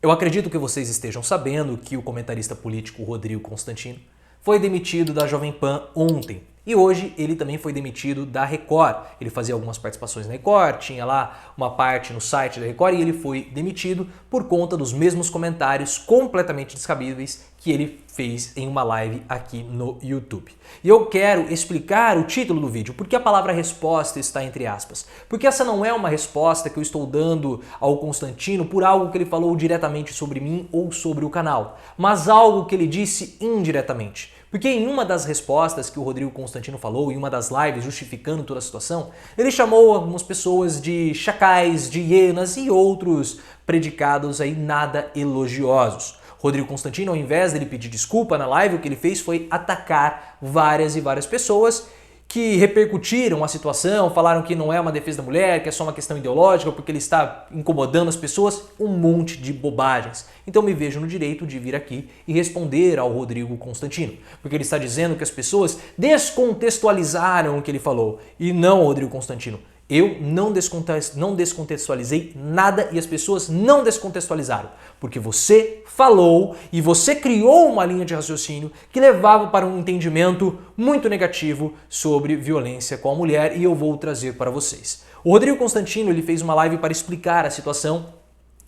Eu acredito que vocês estejam sabendo que o comentarista político Rodrigo Constantino foi demitido da Jovem Pan ontem. E hoje ele também foi demitido da Record. Ele fazia algumas participações na Record, tinha lá uma parte no site da Record e ele foi demitido por conta dos mesmos comentários completamente descabíveis que ele fez em uma live aqui no YouTube. E eu quero explicar o título do vídeo, porque a palavra resposta está entre aspas. Porque essa não é uma resposta que eu estou dando ao Constantino por algo que ele falou diretamente sobre mim ou sobre o canal, mas algo que ele disse indiretamente. Porque em uma das respostas que o Rodrigo Constantino falou, em uma das lives justificando toda a situação, ele chamou algumas pessoas de chacais, de hienas e outros predicados aí nada elogiosos. Rodrigo Constantino, ao invés dele pedir desculpa na live, o que ele fez foi atacar várias e várias pessoas que repercutiram a situação, falaram que não é uma defesa da mulher, que é só uma questão ideológica, porque ele está incomodando as pessoas, um monte de bobagens. Então me vejo no direito de vir aqui e responder ao Rodrigo Constantino, porque ele está dizendo que as pessoas descontextualizaram o que ele falou, e não, Rodrigo Constantino. Eu não descontextualizei nada e as pessoas não descontextualizaram, porque você falou e você criou uma linha de raciocínio que levava para um entendimento muito negativo sobre violência com a mulher e eu vou trazer para vocês. O Rodrigo Constantino ele fez uma live para explicar a situação.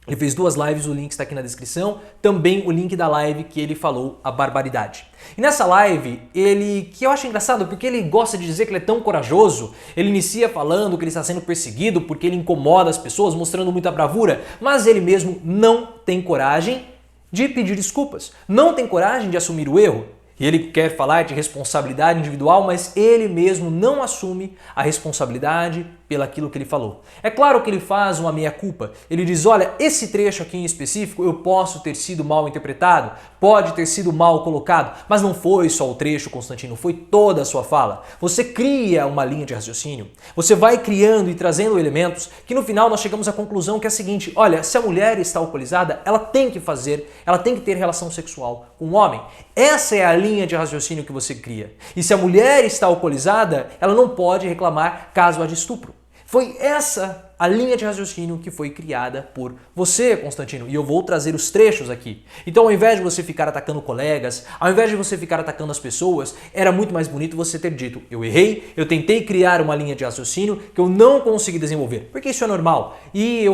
Ele fez duas lives, o link está aqui na descrição, também o link da live que ele falou a barbaridade. E nessa live, que eu acho engraçado porque ele gosta de dizer que ele é tão corajoso, ele inicia falando que ele está sendo perseguido porque ele incomoda as pessoas, mostrando muita bravura, mas ele mesmo não tem coragem de pedir desculpas, não tem coragem de assumir o erro. E ele quer falar de responsabilidade individual, mas ele mesmo não assume a responsabilidade pelaquilo que ele falou. É claro que ele faz uma meia-culpa. Ele diz, olha, esse trecho aqui em específico eu posso ter sido mal interpretado, pode ter sido mal colocado, mas não foi só o trecho, Constantino, foi toda a sua fala. Você cria uma linha de raciocínio, você vai criando e trazendo elementos que no final nós chegamos à conclusão que é a seguinte, olha, se a mulher está alcoolizada, ela tem que ter relação sexual com o homem. Essa é a linha de raciocínio que você cria. E se a mulher está alcoolizada, ela não pode reclamar caso haja estupro. Foi essa a linha de raciocínio que foi criada por você, Constantino, e eu vou trazer os trechos aqui. Então, ao invés de você ficar atacando colegas, ao invés de você ficar atacando as pessoas, era muito mais bonito você ter dito, eu errei, eu tentei criar uma linha de raciocínio que eu não consegui desenvolver, porque isso é normal. E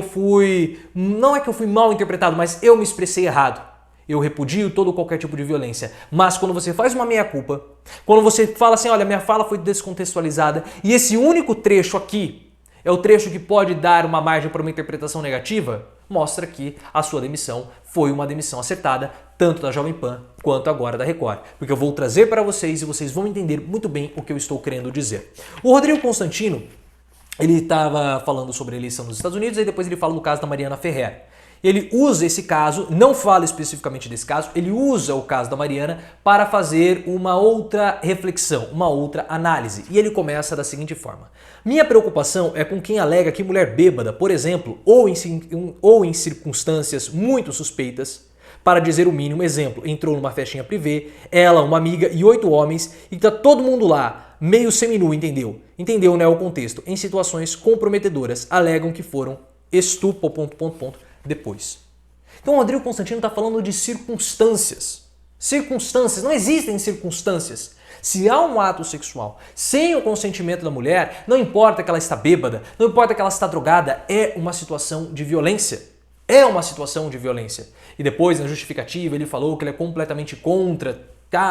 não é que eu fui mal interpretado, mas eu me expressei errado. Eu repudio todo qualquer tipo de violência. Mas quando você faz uma meia-culpa, quando você fala assim, olha, minha fala foi descontextualizada e esse único trecho aqui é o trecho que pode dar uma margem para uma interpretação negativa, mostra que a sua demissão foi uma demissão acertada, tanto da Jovem Pan quanto agora da Record. Porque eu vou trazer para vocês e vocês vão entender muito bem o que eu estou querendo dizer. O Rodrigo Constantino, ele estava falando sobre a eleição nos Estados Unidos e depois ele fala do caso da Mariana Ferrer. Ele usa esse caso, não fala especificamente desse caso, ele usa o caso da Mariana para fazer uma outra reflexão, uma outra análise. E ele começa da seguinte forma. Minha preocupação é com quem alega que mulher bêbada, por exemplo, ou em circunstâncias muito suspeitas, para dizer o mínimo, exemplo, entrou numa festinha privê, ela, uma amiga e 8 homens, e tá todo mundo lá, meio seminu, entendeu? Entendeu, né, o contexto? Em situações comprometedoras, alegam que foram estupro, depois. Então o Rodrigo Constantino está falando de circunstâncias. Circunstâncias, não existem circunstâncias. Se há um ato sexual sem o consentimento da mulher, não importa que ela está bêbada, não importa que ela está drogada, é uma situação de violência. É uma situação de violência. E depois, na justificativa, ele falou que ele é completamente contra,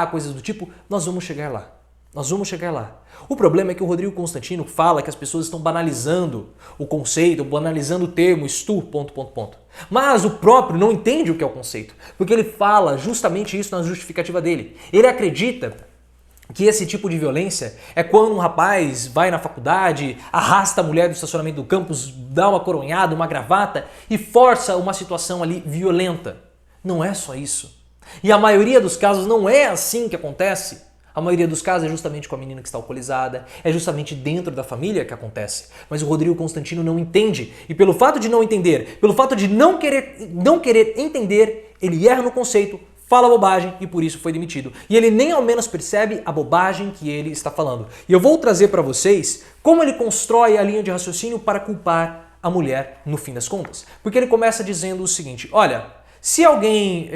coisas do tipo, nós vamos chegar lá. Nós vamos chegar lá. O problema é que o Rodrigo Constantino fala que as pessoas estão banalizando o conceito, banalizando o termo Mas o próprio não entende o que é o conceito, porque ele fala justamente isso na justificativa dele. Ele acredita que esse tipo de violência é quando um rapaz vai na faculdade, arrasta a mulher do estacionamento do campus, dá uma coronhada, uma gravata e força uma situação ali violenta. Não é só isso. E a maioria dos casos não é assim que acontece. A maioria dos casos é justamente com a menina que está alcoolizada, é justamente dentro da família que acontece. Mas o Rodrigo Constantino não entende. E pelo fato de não entender, pelo fato de não querer entender, ele erra no conceito, fala bobagem e por isso foi demitido. E ele nem ao menos percebe a bobagem que ele está falando. E eu vou trazer para vocês como ele constrói a linha de raciocínio para culpar a mulher no fim das contas. Porque ele começa dizendo o seguinte, olha, Se alguém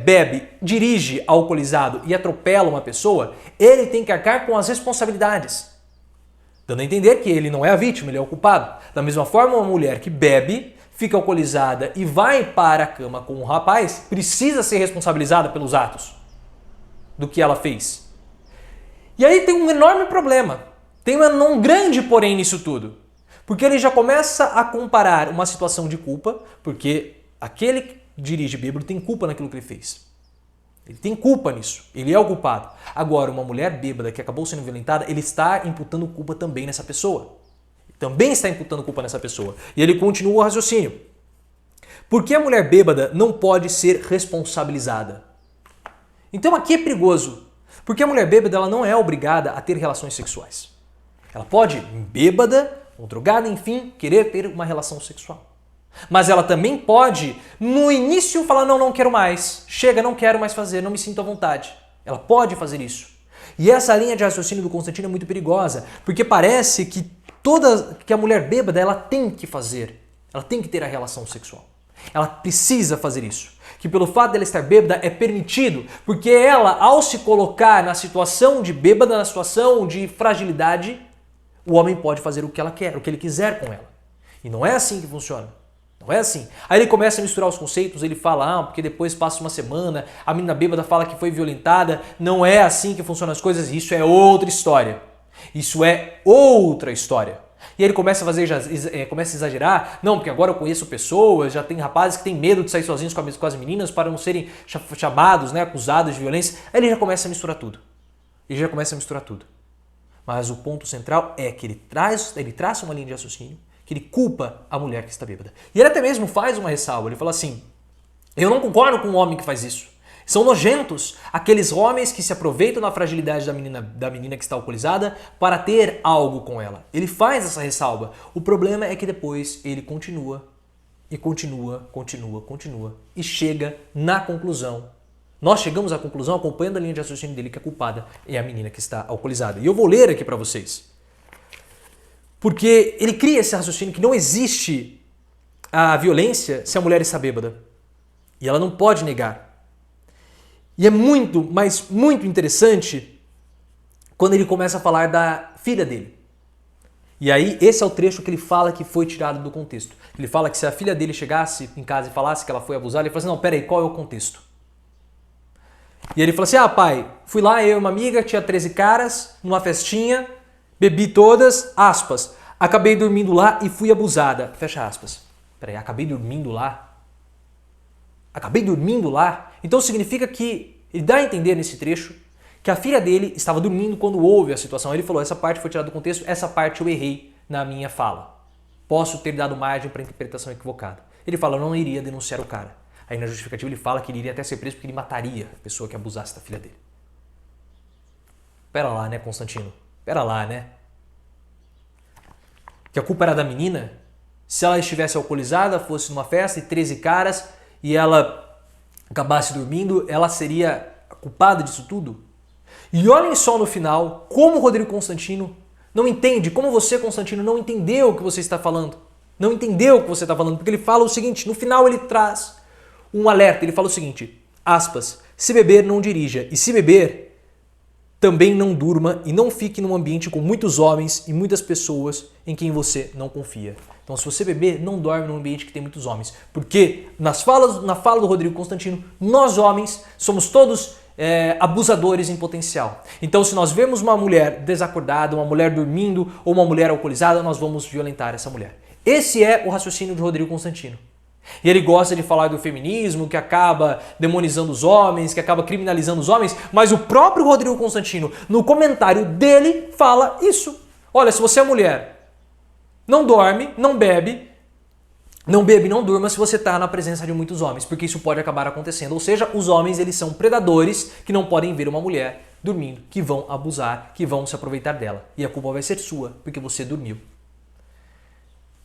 bebe, dirige alcoolizado e atropela uma pessoa, ele tem que arcar com as responsabilidades. Dando a entender que ele não é a vítima, ele é o culpado. Da mesma forma, uma mulher que bebe, fica alcoolizada e vai para a cama com um rapaz, precisa ser responsabilizada pelos atos do que ela fez. E aí tem um enorme problema. Tem um grande porém nisso tudo. Porque ele já começa a comparar uma situação de culpa, porque aquele que dirige bêbado tem culpa naquilo que ele fez. Ele tem culpa nisso, ele é o culpado. Agora, uma mulher bêbada que acabou sendo violentada, ele está imputando culpa também nessa pessoa. Também está imputando culpa nessa pessoa. E ele continua o raciocínio. Por que a mulher bêbada não pode ser responsabilizada? Então aqui é perigoso. Porque a mulher bêbada ela não é obrigada a ter relações sexuais. Ela pode, bêbada, ou drogada, enfim, querer ter uma relação sexual. Mas ela também pode, no início, falar, não quero mais. Chega, não quero mais fazer, não me sinto à vontade. Ela pode fazer isso. E essa linha de raciocínio do Constantino é muito perigosa, porque parece que a mulher bêbada ela tem que fazer, ela tem que ter a relação sexual. Ela precisa fazer isso. Que pelo fato dela estar bêbada é permitido, porque ela, ao se colocar na situação de bêbada, na situação de fragilidade, o homem pode fazer o que ela quer, o que ele quiser com ela. E não é assim que funciona. Não é assim. Aí ele começa a misturar os conceitos, ele fala, porque depois passa uma semana, a menina bêbada fala que foi violentada. Não é assim que funcionam as coisas, isso é outra história. Isso é outra história. E aí ele começa a exagerar, não, porque agora eu conheço pessoas, já tem rapazes que têm medo de sair sozinhos com as meninas para não serem chamados, acusados de violência. Aí ele já começa a misturar tudo. Mas o ponto central é que ele traça uma linha de raciocínio, que ele culpa a mulher que está bêbada. E ele até mesmo faz uma ressalva, ele fala assim, eu não concordo com um homem que faz isso. São nojentos aqueles homens que se aproveitam da fragilidade da menina que está alcoolizada para ter algo com ela. Ele faz essa ressalva. O problema é que depois ele continua e chega na conclusão. Nós chegamos à conclusão acompanhando a linha de raciocínio dele que a culpada é a menina que está alcoolizada. E eu vou ler aqui para vocês. Porque ele cria esse raciocínio que não existe a violência se a mulher está bêbada. E ela não pode negar. E é muito, mas muito interessante quando ele começa a falar da filha dele. E aí esse é o trecho que ele fala que foi tirado do contexto. Ele fala que se a filha dele chegasse em casa e falasse que ela foi abusada, ele fala assim, não, peraí, qual é o contexto? E ele fala assim, pai, fui lá, eu e uma amiga, tinha 13 caras, numa festinha, bebi todas, aspas, acabei dormindo lá e fui abusada, fecha aspas. Peraí, acabei dormindo lá? Então significa que ele dá a entender nesse trecho que a filha dele estava dormindo quando houve a situação. Ele falou, essa parte foi tirada do contexto, essa parte eu errei na minha fala. Posso ter dado margem para interpretação equivocada. Ele fala, eu não iria denunciar o cara. Aí na justificativa ele fala que ele iria até ser preso porque ele mataria a pessoa que abusasse da filha dele. Pera lá, né, Constantino? Pera lá, né? Que a culpa era da menina? Se ela estivesse alcoolizada, fosse numa festa e 13 caras e ela acabasse dormindo, ela seria a culpada disso tudo? E olhem só no final como o Rodrigo Constantino não entende, como você, Constantino, não entendeu o que você está falando. Não entendeu o que você está falando, porque ele fala o seguinte, no final ele traz um alerta, ele fala o seguinte, aspas, se beber não dirija, e se beber também não durma e não fique num ambiente com muitos homens e muitas pessoas em quem você não confia. Então se você beber, não dorme num ambiente que tem muitos homens, porque na fala do Rodrigo Constantino, nós homens somos todos abusadores em potencial. Então se nós vemos uma mulher desacordada, uma mulher dormindo ou uma mulher alcoolizada, nós vamos violentar essa mulher. Esse é o raciocínio de Rodrigo Constantino. E ele gosta de falar do feminismo, que acaba demonizando os homens, que acaba criminalizando os homens, mas o próprio Rodrigo Constantino, no comentário dele, fala isso. Olha, se você é mulher, não dorme, não bebe, não durma se você está na presença de muitos homens, porque isso pode acabar acontecendo. Ou seja, os homens eles são predadores que não podem ver uma mulher dormindo, que vão abusar, que vão se aproveitar dela. E a culpa vai ser sua, porque você dormiu.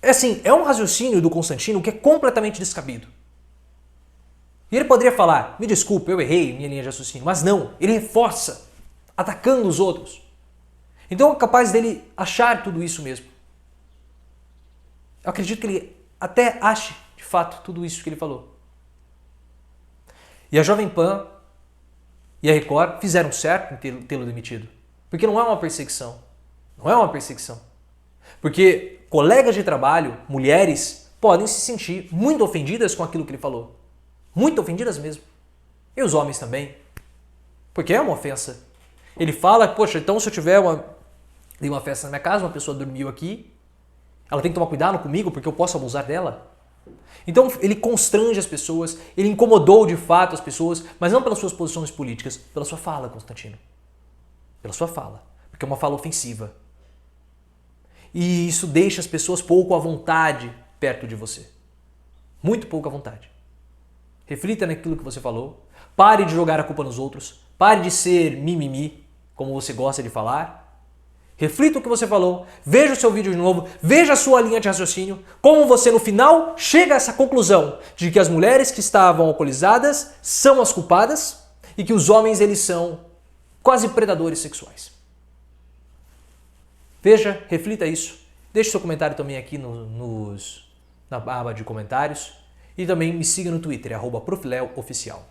Assim, é um raciocínio do Constantino que é completamente descabido. E ele poderia falar, me desculpe, eu errei minha linha de raciocínio, mas não, ele reforça, atacando os outros. Então é capaz dele achar tudo isso mesmo. Eu acredito que ele até ache, de fato, tudo isso que ele falou. E a Jovem Pan e a Record fizeram certo em tê-lo demitido. Porque não é uma perseguição. Não é uma perseguição. Porque colegas de trabalho, mulheres, podem se sentir muito ofendidas com aquilo que ele falou. Muito ofendidas mesmo. E os homens também. Porque é uma ofensa. Ele fala, poxa, então se eu tiver uma festa na minha casa, uma pessoa dormiu aqui, ela tem que tomar cuidado comigo porque eu posso abusar dela? Então ele constrange as pessoas, ele incomodou de fato as pessoas, mas não pelas suas posições políticas, pela sua fala, Constantino. Pela sua fala. Porque é uma fala ofensiva. E isso deixa as pessoas pouco à vontade perto de você. Muito pouco à vontade. Reflita naquilo que você falou. Pare de jogar a culpa nos outros. Pare de ser mimimi, como você gosta de falar. Reflita o que você falou. Veja o seu vídeo de novo. Veja a sua linha de raciocínio. Como você no final chega a essa conclusão de que as mulheres que estavam alcoolizadas são as culpadas e que os homens eles são quase predadores sexuais. Veja, reflita isso. Deixe seu comentário também aqui na aba de comentários. E também me siga no Twitter, @profileo_oficial.